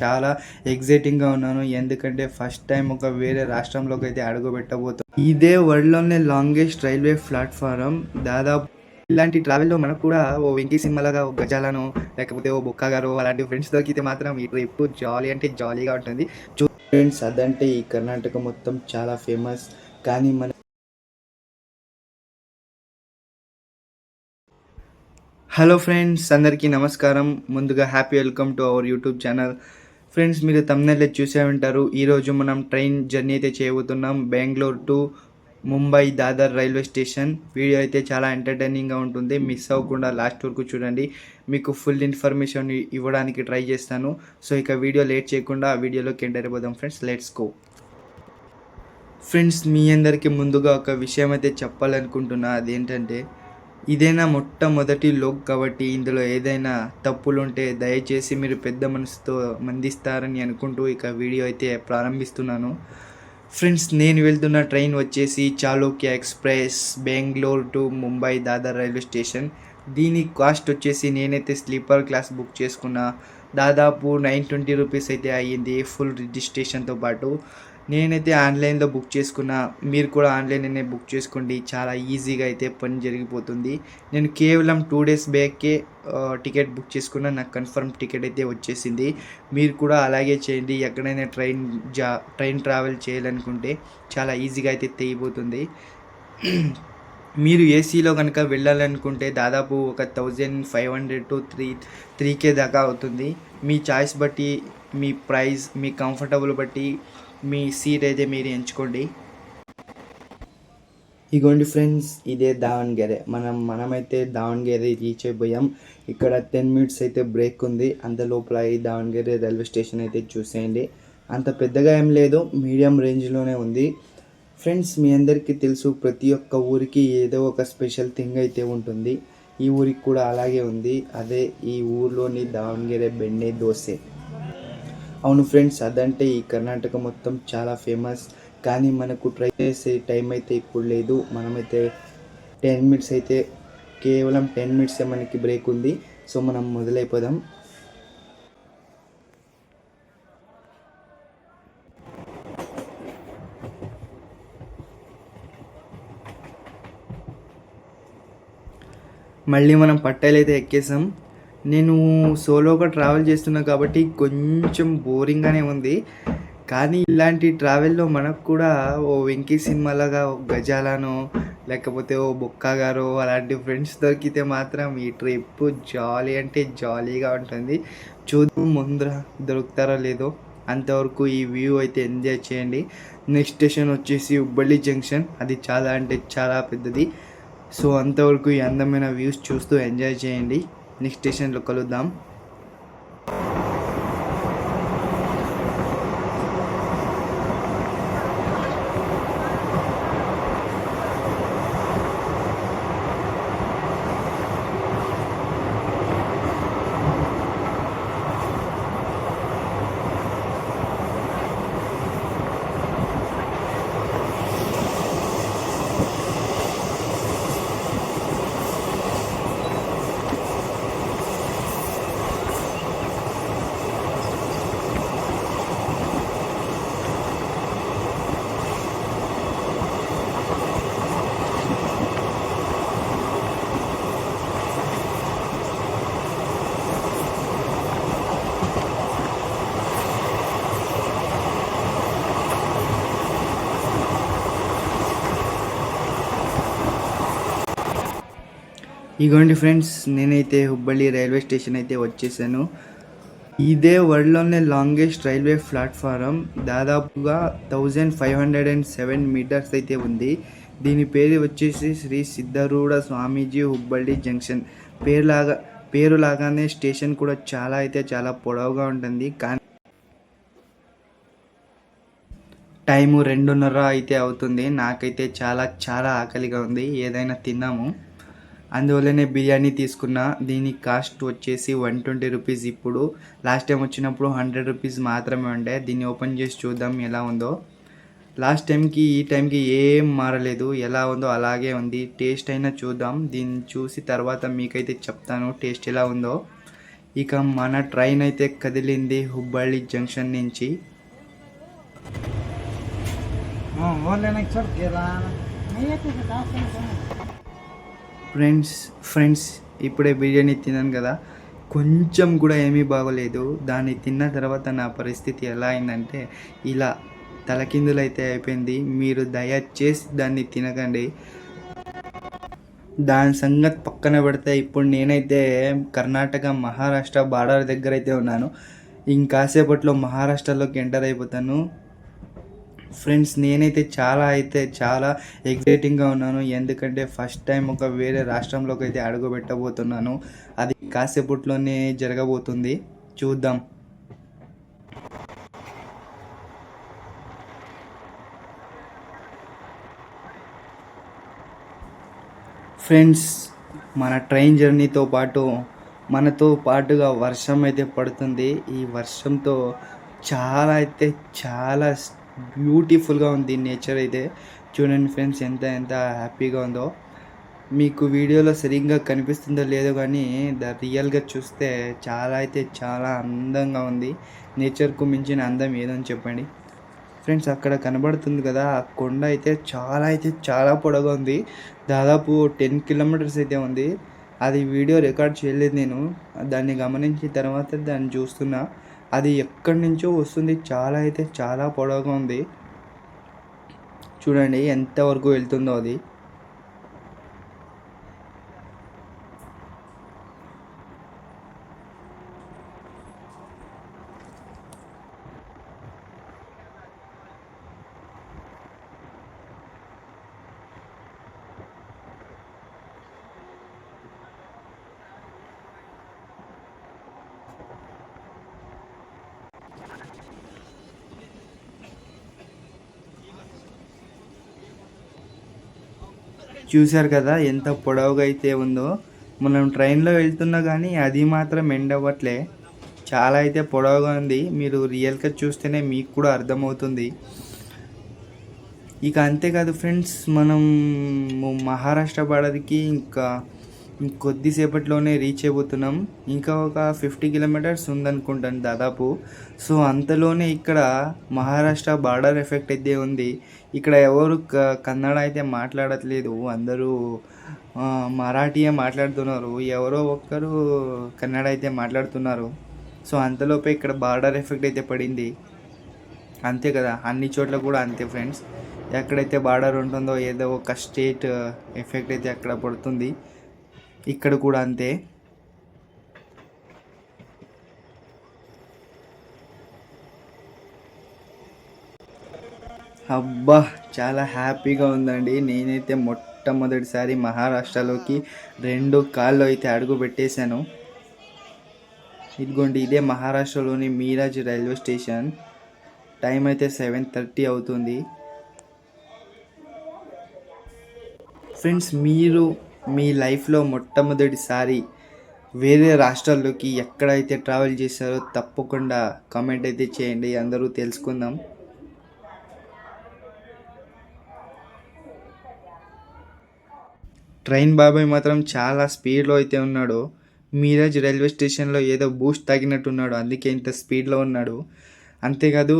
చాలా ఎగ్జైటింగ్గా ఉన్నాను. ఎందుకంటే ఫస్ట్ టైం ఒక వేరే రాష్ట్రంలోకి అయితే అడుగుపెట్టబోతున్నాను. ఇదే వరల్డ్లోనే లాంగెస్ట్ రైల్వే ప్లాట్ఫారం. దాదాపు ఇలాంటి ట్రావెల్‌లో మనకు కూడా ఓ 'వెంకీ' సినిమాలాగా ఓ 'గజాలనో' లేకపోతే ఓ 'బొక్క గారో' అలాంటి ఫ్రెండ్స్ దొరికితే మాత్రం ఈ ట్రిప్ జాలీ అంటే జాలీగా ఉంటుంది. ఫ్రెండ్స్ అదంటే ఈ కర్ణాటక మొత్తం చాలా ఫేమస్. కానీ హలో ఫ్రెండ్స్, అందరికీ నమస్కారం. ముందుగా happy welcome to our YouTube channel. Friends, మీరు థంబ్‌నెయిల్‌లో చూసే ఉంటారు. ఈరోజు మనం ట్రైన్ జర్నీ అయితే చేయబోతున్నాం. Bengaluru to Mumbai Dadar railway station. Video అయితే చాలా ఎంటర్టైనింగ్గా ఉంటుంది. మిస్ అవ్వకుండా లాస్ట్ వరకు చూడండి. మీకు ఫుల్ ఇన్ఫర్మేషన్ ఇవ్వడానికి ట్రై చేస్తాను. సో ఇక వీడియో లేట్ చేయకుండా ఆ వీడియోలోకి ఎంటర్ అయిపోదాం ఫ్రెండ్స్. Let's go. ఫ్రెండ్స్, మీ అందరికీ ముందుగా ఒక విషయం అయితే చెప్పాలనుకుంటున్నా. అదేంటంటే, ఇదే నా మొట్టమొదటి లోక్ కాబట్టి ఇందులో ఏదైనా తప్పులుంటే దయచేసి మీరు పెద్ద మనసుతో మందిస్తారని అనుకుంటూ ఇక వీడియో అయితే ప్రారంభిస్తున్నాను. ఫ్రెండ్స్, నేను వెళ్తున్న ట్రైన్ వచ్చేసి Chalukya express Bengaluru to Mumbai Dadar railway station. దీని కాస్ట్ వచ్చేసి నేనైతే స్లీపర్ క్లాస్ బుక్ చేసుకున్న. దాదాపు 920 రూపీస్ అయితే అయ్యింది ఫుల్ రిజిస్ట్రేషన్తో పాటు. నేనైతే ఆన్లైన్లో బుక్ చేసుకున్నా. మీరు కూడా ఆన్లైన్లోనే బుక్ చేసుకోండి. చాలా ఈజీగా అయితే పని జరిగిపోతుంది. నేను కేవలం 2 డేస్ బ్యాకే టికెట్ బుక్ చేసుకున్నా. నాకు కన్ఫర్మ్ టికెట్ అయితే వచ్చేసింది. మీరు కూడా అలాగే చేయండి. ఎక్కడైనా ట్రైన్ ట్రావెల్ చేయాలనుకుంటే చాలా ఈజీగా అయితే తెగిపోతుంది. మీరు ఏసీలో కనుక వెళ్ళాలనుకుంటే దాదాపు ఒక 1500 టు 3K దాకా అవుతుంది. మీ చాయిస్ బట్టి, మీ ప్రైస్, మీ కంఫర్టబుల్ బట్టి మీ సీట్ అయితే మీరు ఎంచుకోండి. ఇగోండి ఫ్రెండ్స్, ఇదే దావణగెరే. మనమైతే దావణగెరే రీచ్ అయిపోయాం. ఇక్కడ 10 మినిట్స్ అయితే బ్రేక్ ఉంది. అంత లోపల ఈ దావణగెరే రైల్వే స్టేషన్ అయితే చూసేయండి. అంత పెద్దగా ఏం లేదు, మీడియం రేంజ్లోనే ఉంది. ఫ్రెండ్స్, మీ అందరికీ తెలుసు, ప్రతి ఒక్క ఊరికి ఏదో ఒక స్పెషల్ థింగ్ అయితే ఉంటుంది. ఈ ఊరికి కూడా అలాగే ఉంది. అదే ఈ ఊర్లోని దావణగెరే బెಣ್ಣె దోసె. అవును ఫ్రెండ్స్, అదంటే ఈ కర్ణాటక మొత్తం చాలా ఫేమస్. కానీ మనకు ట్రై చేసే టైం అయితే ఇప్పుడు లేదు. మనమైతే 10 మినిట్స్ అయితే, కేవలం 10 మినిట్సే మనకి బ్రేక్ ఉంది. సో మనం మొదలైపోదాం. మళ్ళీ మనం పట్టాలు అయితే ఎక్కేసాం. నేను సోలోగా ట్రావెల్ చేస్తున్నా కాబట్టి కొంచెం బోరింగ్గానే ఉంది. కానీ ఇలాంటి ట్రావెల్లో మనకు కూడా ఓ 'వెంకీ' సినిమాలాగా ఓ 'గజాలనో' లేకపోతే ఓ 'బొక్క గారో' అలాంటి ఫ్రెండ్స్ దొరికితే మాత్రం ఈ ట్రిప్ జాలీ అంటే జాలీగా ఉంటుంది. చూద్దాం ముందర దొరుకుతారో లేదో. అంతవరకు ఈ వ్యూ అయితే ఎంజాయ్ చేయండి. నెక్స్ట్ స్టేషన్ వచ్చేసి హుబ్బಳ್ಳಿ జంక్షన్. అది చాలా అంటే చాలా పెద్దది. సో అంతవరకు ఈ అందమైన వ్యూస్ చూస్తూ ఎంజాయ్ చేయండి. నెక్స్ట్ స్టేషన్లో కలుద్దాం. ఇగోండి ఫ్రెండ్స్, నేనైతే హుబ్బಳ್ಳಿ రైల్వే స్టేషన్ అయితే వచ్చేసాను. ఇదే వరల్డ్లోనే లాంగెస్ట్ రైల్వే ప్లాట్ఫారం. దాదాపుగా 1507 మీటర్స్ అయితే ఉంది. దీని పేరు వచ్చేసి శ్రీ సిద్ధారూఢ స్వామీజీ హుబ్బಳ್ಳಿ జంక్షన్. పేరులాగానే స్టేషన్ కూడా చాలా అయితే చాలా పొడవుగా ఉంటుంది. కానీ టైము 2:30 అయితే అవుతుంది. నాకైతే చాలా చాలా ఆకలిగా ఉంది. ఏదైనా తిన్నాము, అందువల్లనే బిర్యానీ తీసుకున్నా. దీని కాస్ట్ వచ్చేసి 120 రూపీస్. ఇప్పుడు లాస్ట్ టైం వచ్చినప్పుడు 100 రూపీస్ మాత్రమే ఉండే. దీన్ని ఓపెన్ చేసి చూద్దాం ఎలా ఉందో. లాస్ట్ టైంకి ఈ టైంకి ఏం మారలేదు, ఎలా ఉందో అలాగే ఉంది. టేస్ట్ అయినా చూద్దాం. దీన్ని చూసి తర్వాత మీకైతే చెప్తాను టేస్ట్ ఎలా ఉందో. ఇక మన ట్రైన్ అయితే కదిలింది హుబ్బళ్ళి జంక్షన్ నుంచి. ఫ్రెండ్స్ ఇప్పుడే బిర్యానీ తిన్నాను కదా, కొంచెం కూడా ఏమీ బాగోలేదు. దాన్ని తిన్న తర్వాత నా పరిస్థితి ఎలా అయిందంటే ఇలా తలకిందులైతే అయిపోయింది. మీరు దయచేసి దాన్ని తినకండి. దాని సంగతి పక్కన పెడితే ఇప్పుడు నేనైతే కర్ణాటక మహారాష్ట్ర బార్డర్ దగ్గర అయితే ఉన్నాను. ఇంకాసేపట్లో మహారాష్ట్రలోకి ఎంటర్ అయిపోతాను. ఫ్రెండ్స్ నేనైతే చాలా ఎగ్జైటింగ్గా ఉన్నాను. ఎందుకంటే ఫస్ట్ టైం ఒక వేరే రాష్ట్రంలోకి అయితే అడుగు పెట్టబోతున్నాను. అది కాసేపట్లోనే జరగబోతుంది, చూద్దాం. ఫ్రెండ్స్ మన ట్రైన్ జర్నీతో పాటు మనతో పాటుగా వర్షం అయితే పడుతుంది. ఈ వర్షంతో చాలా బ్యూటిఫుల్గా ఉంది నేచర్ అయితే. చూడండి ఫ్రెండ్స్ ఎంత హ్యాపీగా ఉందో. మీకు వీడియోలో సరిగ్గా కనిపిస్తుందో లేదో కానీ రియల్గా చూస్తే చాలా అందంగా ఉంది. నేచర్కు మించిన అందం ఏదని చెప్పండి. ఫ్రెండ్స్ అక్కడ కనబడుతుంది కదా, ఆ కొండ అయితే చాలా పొడవుగా ఉంది. దాదాపు 10 కిలోమీటర్స్ అయితే ఉంది. అది వీడియో రికార్డ్ చేయలేదు నేను. దాన్ని గమనించిన తర్వాత దాన్ని చూస్తున్నా. అది ఎక్కడి నుంచో వస్తుంది. చాలా పొడవుగా ఉంది. చూడండి ఎంతవరకు వెళ్తుందో అది. చూశారు కదా ఎంత పొడవుగా అయితే ఉందో. మనం ట్రైన్లో వెళ్తున్నా కానీ అది మాత్రం ఎండ్ అవ్వట్లే. చాలా అయితే పొడవుగా ఉంది. మీరు రియల్గా చూస్తేనే మీకు కూడా అర్థమవుతుంది. ఇక అంతేకాదు ఫ్రెండ్స్, మనం మహారాష్ట్ర బార్డర్కి ఇంకా కొద్దిసేపట్లోనే రీచ్ అయిపోతున్నాం. ఇంకా ఒక 50 కిలోమీటర్స్ ఉందనుకుంటాను దాదాపు. సో అంతలోనే ఇక్కడ మహారాష్ట్ర బార్డర్ ఎఫెక్ట్ అయితే ఉంది. ఇక్కడ ఎవరు కన్నడ అయితే మాట్లాడట్లేదు, అందరూ మరాఠీయే మాట్లాడుతున్నారు. ఎవరో ఒక్కరు కన్నడ అయితే మాట్లాడుతున్నారు. సో అంతలోపే ఇక్కడ బార్డర్ ఎఫెక్ట్ అయితే పడింది. అంతే కదా, అన్ని చోట్ల కూడా అంతే ఫ్రెండ్స్. ఎక్కడైతే బార్డర్ ఉంటుందో ఏదో ఒక స్టేట్ ఎఫెక్ట్ అయితే అక్కడ పడుతుంది. ఇక్కడ కూడా అంతే. అబ్బా చాలా హ్యాపీగా ఉందండి. నేనైతే మొట్టమొదటిసారి మహారాష్ట్రలోకి 2 కాళ్ళు అయితే అడుగు పెట్టేశాను. ఇదిగోండి, ఇదే మహారాష్ట్రలోని మీరాజ్ రైల్వే స్టేషన్. టైం అయితే 7:30 అవుతుంది. ఫ్రెండ్స్ మీరు మీ లైఫ్లో మొట్టమొదటిసారి వేరే రాష్ట్రాల్లోకి ఎక్కడైతే ట్రావెల్ చేశారో తప్పకుండా కామెంట్ అయితే చేయండి, అందరూ తెలుసుకుందాం. ట్రైన్ బాబాయ్ మాత్రం చాలా స్పీడ్లో అయితే ఉన్నాడు. మీరాజ్ రైల్వే స్టేషన్లో ఏదో బూస్ట్ తాగినట్టున్నాడు, అందుకే ఇంత స్పీడ్లో ఉన్నాడు. అంతేకాదు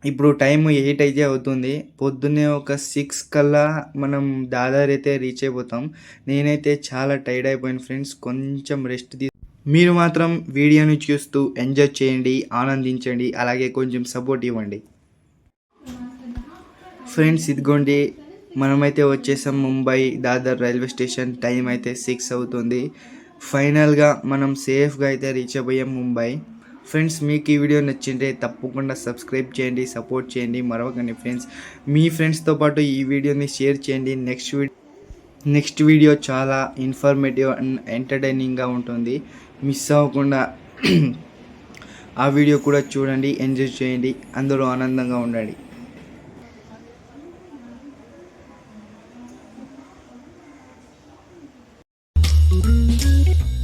ఇప్పుడు టైం 8 అయితే అవుతుంది. పొద్దున్నే ఒక 6 కల్లా మనం దాదాపు అయితే రీచ్ అయిపోతాం. నేనైతే చాలా టైర్డ్ అయిపోయాను ఫ్రెండ్స్, కొంచెం రెస్ట్ మీరు మాత్రం వీడియోని చూస్తూ ఎంజాయ్ చేయండి, ఆనందించండి, అలాగే కొంచెం సపోర్ట్ ఇవ్వండి. ఫ్రెండ్స్ ఇదిగోండి, మనమైతే వచ్చేసాం Mumbai Dadar railway station. Time అయితే 6 అవుతుంది. ఫైనల్గా మనం సేఫ్గా అయితే రీచ్ అయిపోయాం ముంబై. ఫ్రెండ్స్ మీకు ఈ వీడియో నచ్చింటే తప్పకుండా సబ్స్క్రైబ్ చేయండి, సపోర్ట్ చేయండి, మరొకని ఫ్రెండ్స్ మీ ఫ్రెండ్స్తో పాటు ఈ వీడియోని షేర్ చేయండి. నెక్స్ట్ వీడియో చాలా ఇన్ఫర్మేటివ్ అండ్ ఎంటర్టైనింగ్గా ఉంటుంది. మిస్ అవ్వకుండా ఆ వీడియో కూడా చూడండి, ఎంజాయ్ చేయండి, అందరూ ఆనందంగా ఉండండి. Thank you.